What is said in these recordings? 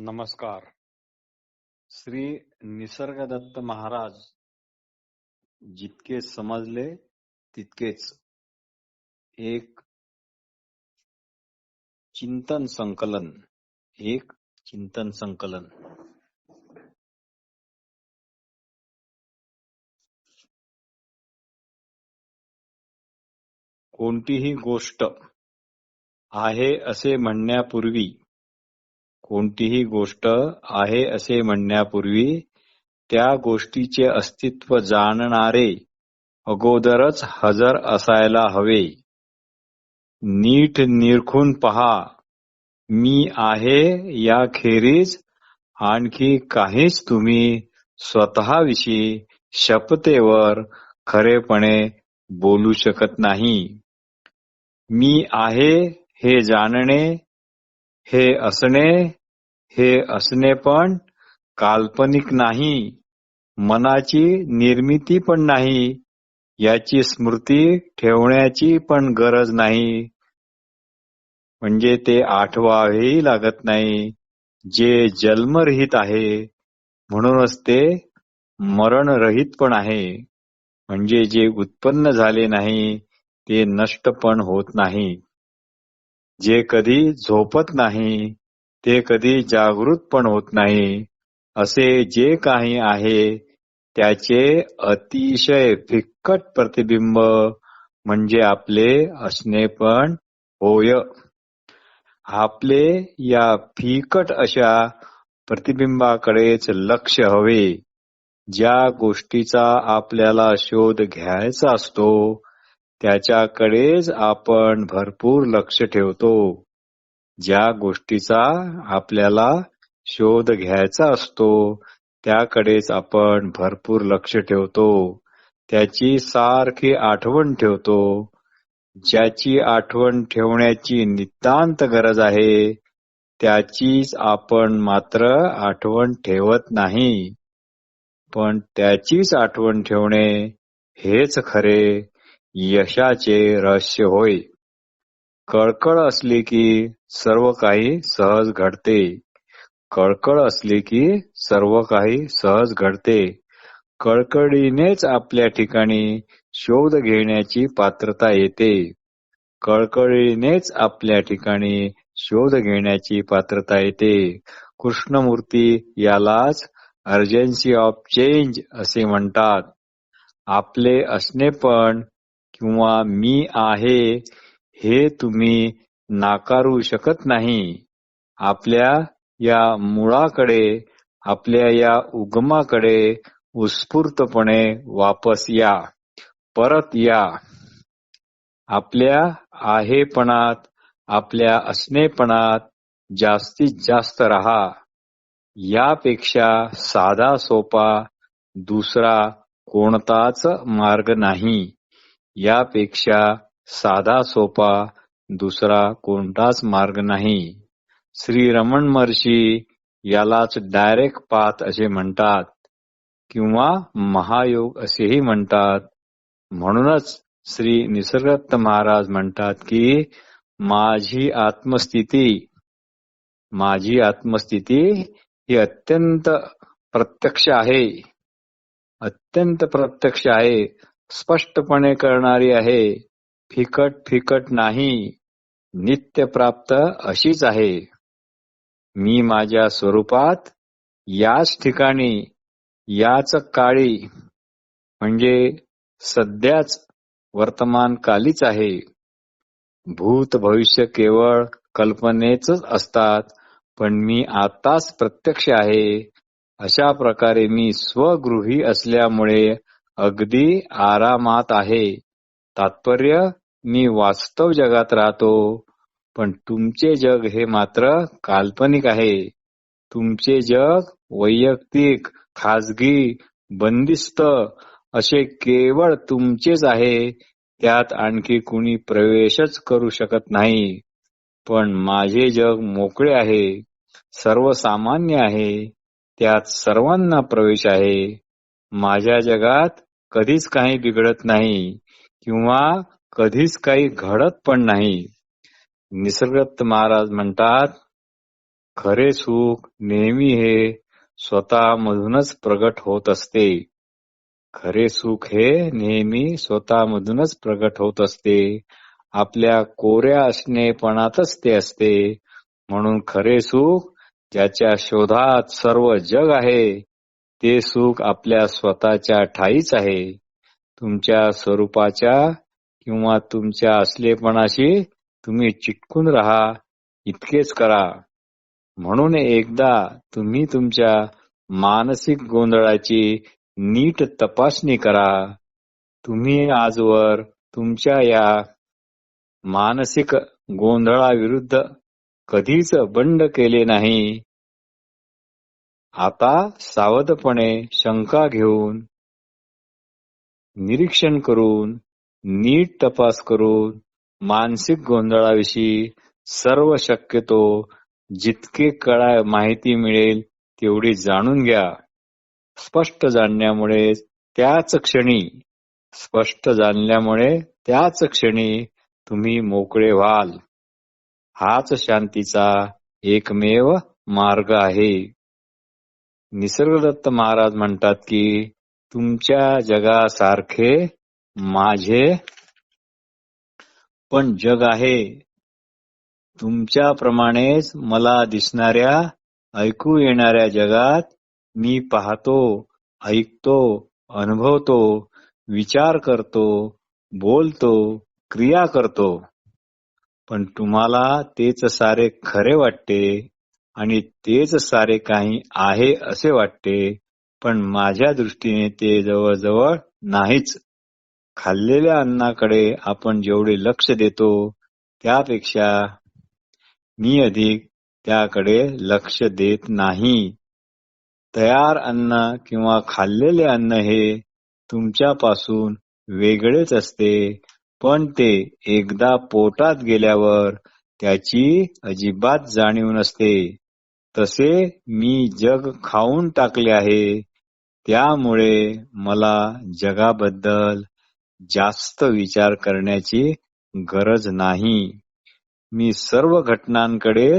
नमस्कार. श्री निसर्गदत्त महाराज जितके समजले तितकेच. एक चिंतन संकलन. कोणतीही गोष्ट आहे असे म्हणण्यापूर्वी त्या गोष्टीचे अस्तित्व जाणणारे अगोदरच हजर असायला हवे. नीट निरखून पहा. मी आहे याखेरीज आणखी काहीच तुम्ही स्वतःविषयी शपथेवर खरेपणे बोलू शकत नाही. मी आहे हे जाणणे, हे असणे पण काल्पनिक नाही, मनाची निर्मिती पण नाही, याची स्मृती ठेवण्याची पण गरज नाही, म्हणजे ते आठवावेही लागत नाही. जे जन्मरहित आहे म्हणूनच ते मरणरहित पण आहे, म्हणजे जे उत्पन्न झाले नाही ते नष्ट पण होत नाही. जे कधी झोपत नाही ते कधी जागृत पण होत नाही. असे जे काही आहे त्याचे अतिशय फिक्कट प्रतिबिंब म्हणजे आपले असणे पण होय. आपले या फिकट अशा प्रतिबिंबाकडेच लक्ष हवे. ज्या गोष्टीचा आपल्याला शोध घ्यायचा असतो त्याच्याकडेच आपण भरपूर लक्ष ठेवतो. ज्या गोष्टीचा आपल्याला शोध घ्यायचा असतो त्याकडेच आपण भरपूर लक्ष ठेवतो, त्याची सारखी आठवण ठेवतो. ज्याची आठवण ठेवण्याची नितांत गरज आहे त्याचीच आपण मात्र आठवण ठेवत नाही. पण त्याचीच आठवण ठेवणे हेच खरे यशाचे रहस्य होय. कळकळ असली की सर्व काही सहज घडते. कळकळीनेच आपल्या ठिकाणी शोध घेण्याची पात्रता येते. कृष्णमूर्ती यालाच अर्जन्सी ऑफ चेंज असे म्हणतात. आपले असणेपण किंवा मी आहे हे तुम्ही नाकारू शकत नाही. आपल्या या मुळाकडे, आपल्या या उगमाकडे उत्स्फूर्तपणे वापस या, परत या. आपल्या आहेपणात, आपल्या असणेपणात जास्तीत जास्त राहा. यापेक्षा साधा सोपा दुसरा कोणताच मार्ग नाही. श्री रमण महर्षी यालाच डायरेक्ट पाथ असे म्हणतात किंवा महायोग असेही म्हणतात. म्हणूनच श्री निसर्गदत्त महाराज म्हणतात की माझी आत्मस्थिती ही अत्यंत प्रत्यक्ष आहे, स्पष्टपणे करणारी आहे, फिकट नाही, नित्य प्राप्त अशीच आहे. मी माझ्या स्वरूपात याच ठिकाणी, याच काळी, म्हणजे सध्याच वर्तमानकालीच आहे. भूत भविष्य केवळ कल्पनेच असतात, पण मी आताच प्रत्यक्ष आहे. अशा प्रकारे मी स्वगृही असल्यामुळे अगदी आरामात आहे. तात्पर्य, मी वास्तव जगात राहतो, पण तुमचे जग हे मात्र काल्पनिक आहे. तुमचे जग वैयक्तिक, खाजगी, बंदिस्त असे केवळ तुमचेच आहे. त्यात आणखी कुणी प्रवेशच करू शकत नाही. पण माझे जग मोकळे आहे, सर्वसामान्य आहे, त्यात सर्वांना प्रवेश आहे. माझ्या जगात कधीच काही बिघडत नाही किंवा कधीच काही घडत पण नाही. निसर्गदत्त महाराज म्हणतात, खरे सुख नेहमी हे स्वतःमधूनच प्रगट होत असते. खरे सुख हे नेहमी स्वतःमधूनच प्रगट होत असते. आपल्या कोऱ्या असणेपणातच ते असते. म्हणून खरे सुख ज्याच्या शोधात सर्व जग आहे, ते सुख आपल्या स्वतःच्या ठाईच आहे. तुमच्या स्वरूपाच्या किंवा तुमच्या असलेपणाशी तुम्ही चिटकून राहा, इतकेच करा. म्हणून एकदा तुम्ही तुमच्या मानसिक गोंधळाची नीट तपासणी करा. तुम्ही आजवर तुमच्या या मानसिक गोंधळाविरुद्ध कधीच बंड केले नाही. आता सावधपणे शंका घेऊन, निरीक्षण करून, नीट तपास करून मानसिक गोंधळाविषयी सर्व शक्यतो जितके माहिती मिळेल तेवढी जाणून घ्या. स्पष्ट जाणल्यामुळे त्याच क्षणी तुम्ही मोकळे व्हाल. हाच शांतीचा एकमेव मार्ग आहे. निसर्गदत्त महाराज म्हणतात की तुमच्या जगासारखे माझे पण जग आहे. तुमच्याप्रमाणेच मला दिसणाऱ्या, ऐकू येणाऱ्या जगात मी पाहतो, ऐकतो, अनुभवतो, विचार करतो, बोलतो, क्रिया करतो. पण तुम्हाला तेच सारे खरे वाटते आणि तेच सारे काही आहे असे वाटते. पण माझ्या दृष्टीने ते जवळजवळ नाहीच. खाल्लेल्या अन्नाकडे आपण जेवढे लक्ष देतो त्यापेक्षा मी अधिक त्याकडे लक्ष देत नाही. तयार अन्न किंवा खाल्लेले अन्न हे तुमच्यापासून वेगळेच असते, पण ते एकदा पोटात गेल्यावर त्याची अजिबात जाणीव नसते. तसे मी जग खाऊन टाकले आहे, त्यामुळे मला जगाबद्दल जास्त विचार करण्याची गरज नाही. मी सर्व घटनांकडे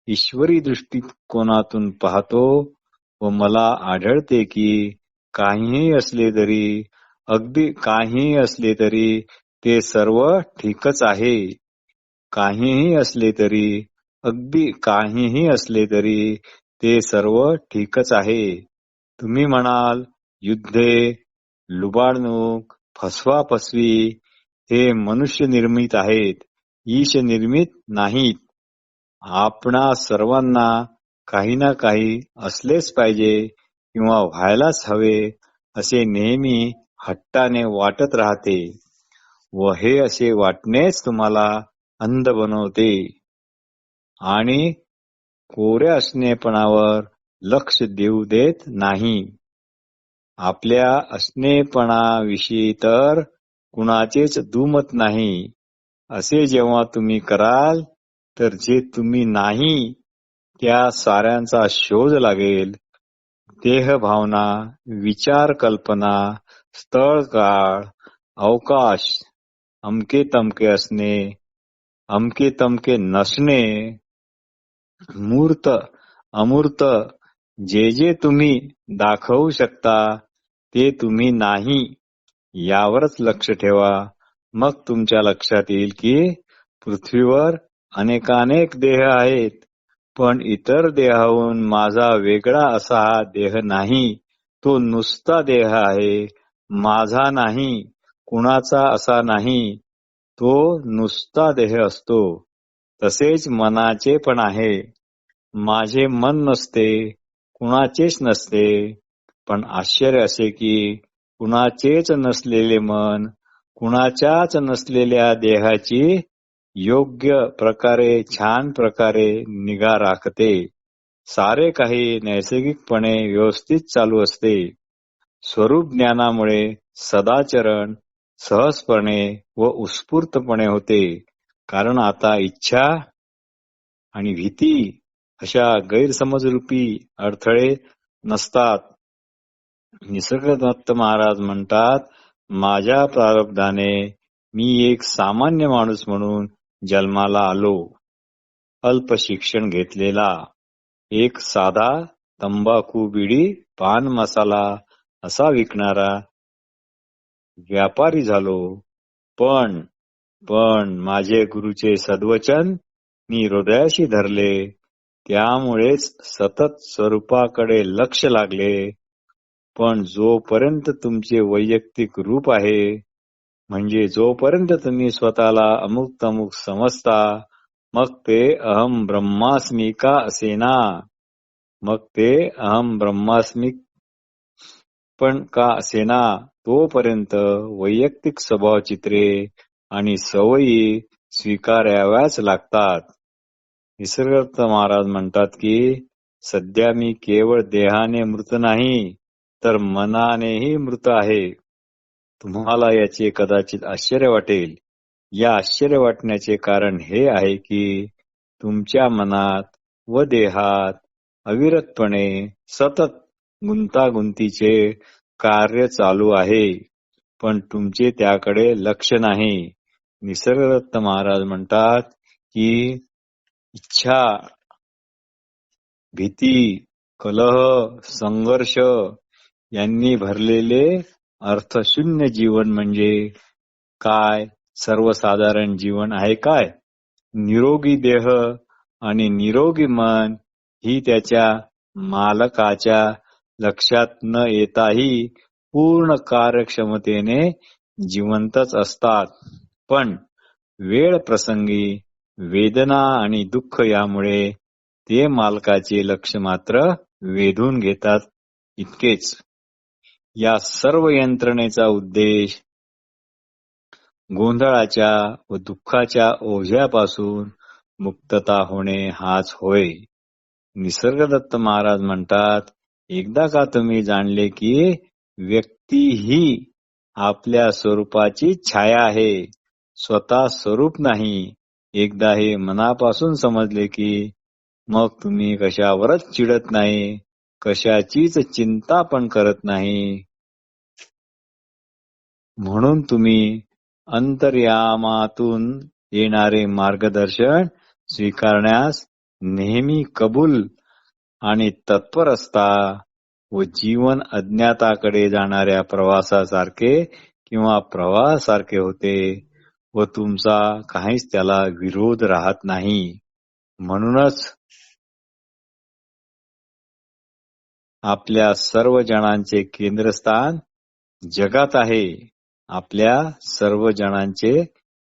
ईश्वरी दृष्टिकोनातून पाहतो व मला आढळते की काहीही असले तरी, अगदी काहीही असले तरी ते सर्व ठीकच आहे. काहीही असले तरी, अगदी काहीही असले तरी ते सर्व ठीकच आहे. तुम्ही म्हणाल युद्धे, लुबाडणूक, फसवाफसवी हे मनुष्य निर्मित आहेत, ईश निर्मित नाहीत. आपणा सर्वांना काही ना काही असलेच पाहिजे किंवा व्हायलाच हवे असे नेहमी हट्टाने वाटत राहते व हे असे वाटणेच तुम्हाला अंध बनवते आणि कोऱ्या असणेपणावर लक्ष देऊ देत नाही. आपल्या असणेपणाविषयी तर कुणाचेच दुमत नाही. असे जेव्हा तुम्ही कराल तर जे तुम्ही नाही त्या साऱ्यांचा शोध लागेल. देहभावना, विचार, कल्पना, स्थळ, काळ, अवकाश, अमके तमके असणे, अमके तमके नसणे, मूर्त अमूर्त जे जे तुम्ही दाखवू शकता ते तुम्ही नाही, यावरच लक्ष ठेवा. मग तुमच्या लक्षात येईल की पृथ्वीवर अनेकानेक देह आहेत, पण इतर देहाहून माझा वेगळा असा हा देह नाही. तो नुसता देह आहे, माझा नाही, कुणाचा असा नाही. तो नुसता देह असतो. तसेच मनाचे पण आहे. माझे मन नसते, कुणाचेच नसते. पण आश्चर्य असे की कुणाचेच नसलेले मन कुणाच्याच नसलेल्या देहाची योग्य प्रकारे, छान प्रकारे निगा राखते. सारे काही नैसर्गिकपणे व्यवस्थित चालू असते. स्वरूप ज्ञानामुळे सदाचरण सहजपणे व उत्स्फूर्तपणे होते. कारण आता इच्छा आणि भीती अशा गैरसमजरूपी अडथळे नसतात. निसर्गदत्त महाराज म्हणतात, माझ्या प्रारब्धाने मी एक सामान्य माणूस म्हणून जन्माला आलो. अल्प शिक्षण घेतलेला एक साधा तंबाखू बिडी पान मसाला असा विकणारा व्यापारी झालो. पण माझे गुरुचे सद्वचन मी हृदयाशी धरले. त्यामुळेच सतत स्वरूपाकडे लक्ष लागले. पण जोपर्यंत तुमचे वैयक्तिक रूप आहे, म्हणजे जोपर्यंत तुम्ही स्वतःला अमुक तमुक समजता, मग ते अहम ब्रह्मास्मी का असेना, मग ते अहम ब्रह्मास्मी पण का असेना, तोपर्यंत वैयक्तिक स्वभावचित्रे आणि सवयी स्वीकाराव्याच लागतात. निसर्गदत्त महाराज म्हणतात की सध्या मी केवळ देहाने मृत नाही, तर मनानेही मृत आहे. तुम्हाला याचे कदाचित आश्चर्य वाटेल. या आश्चर्य वाटण्याचे कारण हे आहे की तुमच्या मनात व देहात अविरतपणे सतत गुंतागुंतीचे कार्य चालू आहे, पण तुमचे त्याकडे लक्ष नाही. निसर्गदत्त महाराज म्हणतात की इच्छा, भीती, कलह, संघर्ष यांनी भरलेले अर्थशून्य जीवन म्हणजे काय सर्वसाधारण जीवन आहे काय? निरोगी देह आणि निरोगी मन ही त्याच्या मालकाच्या लक्षात न येताही पूर्ण कार्यक्षमतेने जिवंतच असतात. पण वेळ प्रसंगी वेदना आणि दुःख यामुळे ते मालकाचे लक्ष मात्र वेधून घेतात इतकेच. या सर्व यंत्रणेचा उद्देश गोंधळाच्या व दुःखाच्या ओझ्यापासून मुक्तता होणे हाच होय. निसर्गदत्त महाराज म्हणतात, एकदा का तुम्ही जाणले की व्यक्ती ही आपल्या स्वरूपाची छाया आहे, स्वतः स्वरूप नाही, एकदा हे मनापासून समजले की मग तुम्ही कशावरच चिडत नाही, कशाचीच चिंता पण करत नाही. म्हणून तुम्ही अंतर्यामातून येणारे मार्गदर्शन स्वीकारण्यास नेहमी कबूल आणि तत्पर असता व जीवन अज्ञाताकडे जाणाऱ्या प्रवासासारखे किंवा प्रवाहासारखे होते व तुमचा काहीच त्याला विरोध राहत नाही. म्हणूनच आपल्या सर्व जणांचे केंद्रस्थान जगात आहे. आपल्या सर्व जणांचे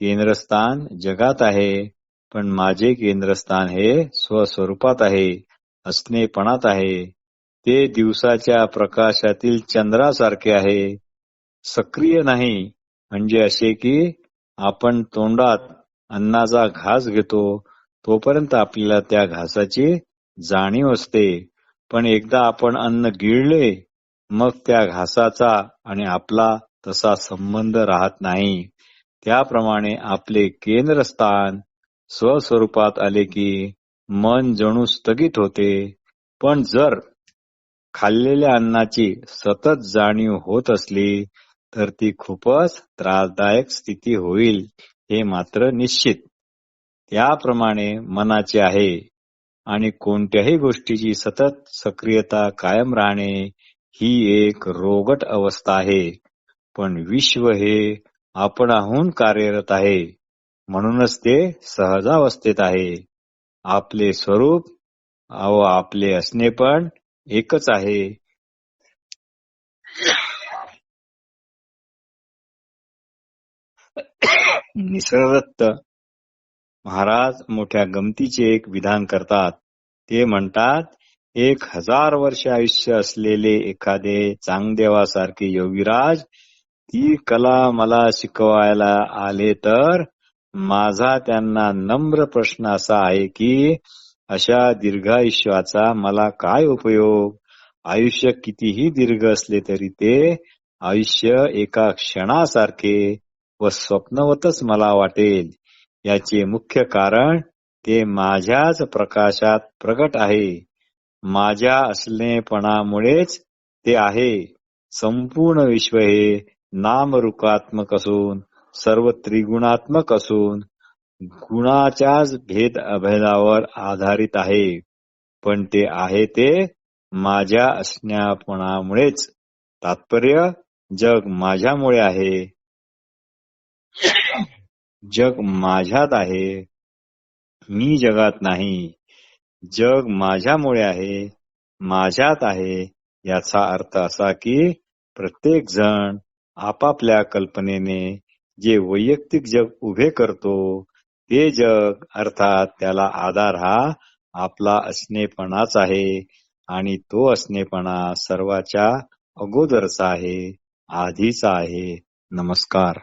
केंद्रस्थान जगात आहे, पण माझे केंद्रस्थान हे स्वस्वरूपात आहे, असणेपणात आहे. ते दिवसाच्या प्रकाशातील चंद्रासारखे आहे, सक्रिय नाही. म्हणजे असे की आपण तोंडात अन्नाचा घास घेतो तोपर्यंत आपल्याला त्या घासाची जाणीव असते, पण एकदा आपण अन्न गिळले मग त्या घासाचा आणि आपला तसा संबंध राहत नाही. त्याप्रमाणे आपले केंद्रस्थान स्वस्वरूपात आले की मन जणू स्थगित होते. पण जर खाल्लेल्या अन्नाची सतत जाणीव होत असली तर ती खूपच त्रासदायक स्थिती होईल, हे मात्र निश्चित. त्याप्रमाणे मनाचे आहे आणि कोणत्याही गोष्टीची सतत सक्रियता कायम राहणे ही एक रोगट अवस्था आहे. पण विश्व हे आपणाहून कार्यरत आहे, म्हणूनच ते सहजावस्थेत आहे. आपले स्वरूप व आपले असणेपण एकच आहे. निसर्गदत्त महाराज मोठ्या गमतीचे एक विधान करतात. ते म्हणतात, 1000 वर्ष आयुष्य असलेले एखादे चांगदेवासारखे योगीराज ती कला मला शिकवायला आले तर माझा त्यांना नम्र प्रश्न असा आहे की अशा दीर्घायुष्याचा मला काय उपयोग? आयुष्य कितीही दीर्घ असले तरी ते आयुष्य एका क्षणासारखे व स्वप्नवतच मला वाटेल. याचे मुख्य कारण ते माझ्याच प्रकाशात प्रगट आहे. माझ्या असलेपणामुळेच ते आहे. संपूर्ण विश्व हे नामरूपात्मक असून सर्व त्रिगुणात्मक असून गुणाच्याच भेद अभेदावर आधारित आहे, पण ते आहे ते माझ्या असण्यापणामुळेच. तात्पर्य जग माझ्यामुळे आहे, जग माझ्यात आहे, मी जगात नाही. जग माझ्यामुळे आहे, माझ्यात आहे. याचा अर्थ असा की प्रत्येक जण आपापल्या कल्पनेने जे वैयक्तिक जग उभे करतो ते जग, अर्थात त्याला आधार हा आपला असणेपणाच आहे आणि तो असणेपणा सर्वाच्या अगोदरचा आहे, आधीचा आहे. नमस्कार.